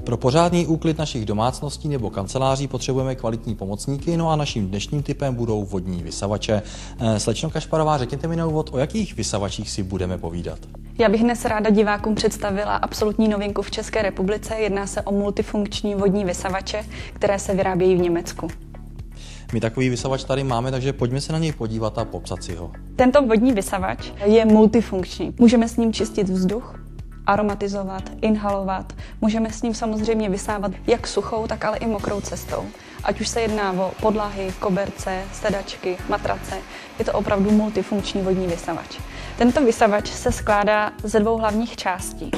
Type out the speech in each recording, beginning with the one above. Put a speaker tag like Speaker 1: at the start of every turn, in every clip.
Speaker 1: Pro pořádný úklid našich domácností nebo kanceláří potřebujeme kvalitní pomocníky, no a naším dnešním typem budou vodní vysavače. Slečno Kašparová, řekněte mi na úvod, o jakých vysavačích si budeme povídat.
Speaker 2: Já bych dnes ráda divákům představila absolutní novinku v České republice. Jedná se o multifunkční vodní vysavače, které se vyrábějí v Německu.
Speaker 1: My takový vysavač tady máme, takže pojďme se na něj podívat a popsat si ho.
Speaker 2: Tento vodní vysavač je multifunkční. Můžeme s ním čistit vzduch, aromatizovat, inhalovat. Můžeme s ním samozřejmě vysávat jak suchou, tak ale i mokrou cestou. Ať už se jedná o podlahy, koberce, sedačky, matrace, je to opravdu multifunkční vodní vysavač. Tento vysavač se skládá ze dvou hlavních částí.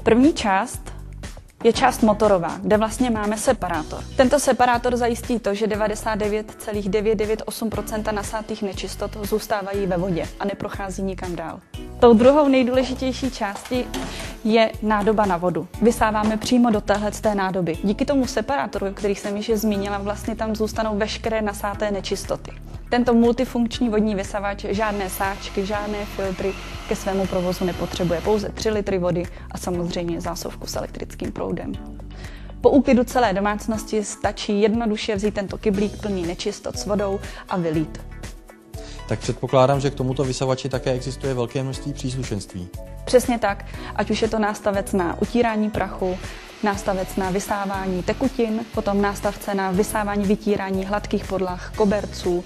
Speaker 2: První část je část motorová, kde vlastně máme separátor. Tento separátor zajistí to, že 99,998% nasátých nečistot zůstávají ve vodě a neprochází nikam dál. Tou druhou nejdůležitější částí je nádoba na vodu. Vysáváme přímo do téhleté nádoby. Díky tomu separátoru, který jsem již zmínila, vlastně tam zůstanou veškeré nasáté nečistoty. Tento multifunkční vodní vysavač žádné sáčky, žádné filtry ke svému provozu nepotřebuje. Pouze 3 litry vody a samozřejmě zásuvku s elektrickým proudem. Po úklidu celé domácnosti stačí jednoduše vzít tento kyblík plný nečistot s vodou a vylít.
Speaker 1: Tak předpokládám, že k tomuto vysavači také existuje velké množství příslušenství.
Speaker 2: Přesně tak, ať už je to nástavec na utírání prachu, nástavec na vysávání tekutin, potom nástavce na vysávání vytírání hladkých podlah, koberců,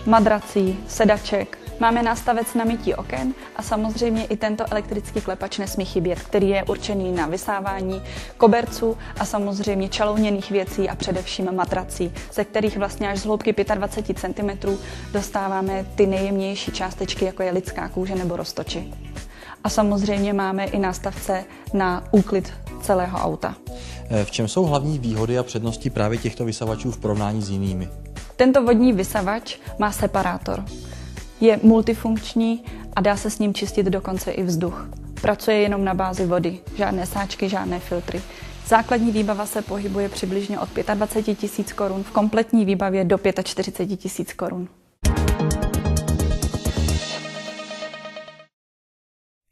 Speaker 2: madrací, sedaček. Máme nástavec na mytí oken a samozřejmě i tento elektrický klepač nesmí chybět, který je určený na vysávání koberců a samozřejmě čalouněných věcí a především matrací, ze kterých vlastně až z hloubky 25 cm dostáváme ty nejjemnější částečky, jako je lidská kůže nebo roztoči. A samozřejmě máme i nástavce na úklid celého auta.
Speaker 1: V čem jsou hlavní výhody a přednosti právě těchto vysavačů v porovnání s jinými?
Speaker 2: Tento vodní vysavač má separátor. Je multifunkční a dá se s ním čistit dokonce i vzduch. Pracuje jenom na bázi vody, žádné sáčky, žádné filtry. Základní výbava se pohybuje přibližně od 25 000 korun, v kompletní výbavě do 45 000 korun.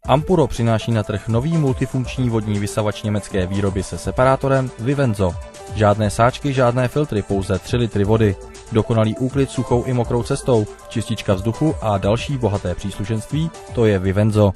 Speaker 1: Ampuro přináší na trh nový multifunkční vodní vysavač německé výroby se separátorem Vivenzo. Žádné sáčky, žádné filtry, pouze 3 litry vody. Dokonalý úklid suchou i mokrou cestou, čistička vzduchu a další bohaté příslušenství, to je Vivenzo.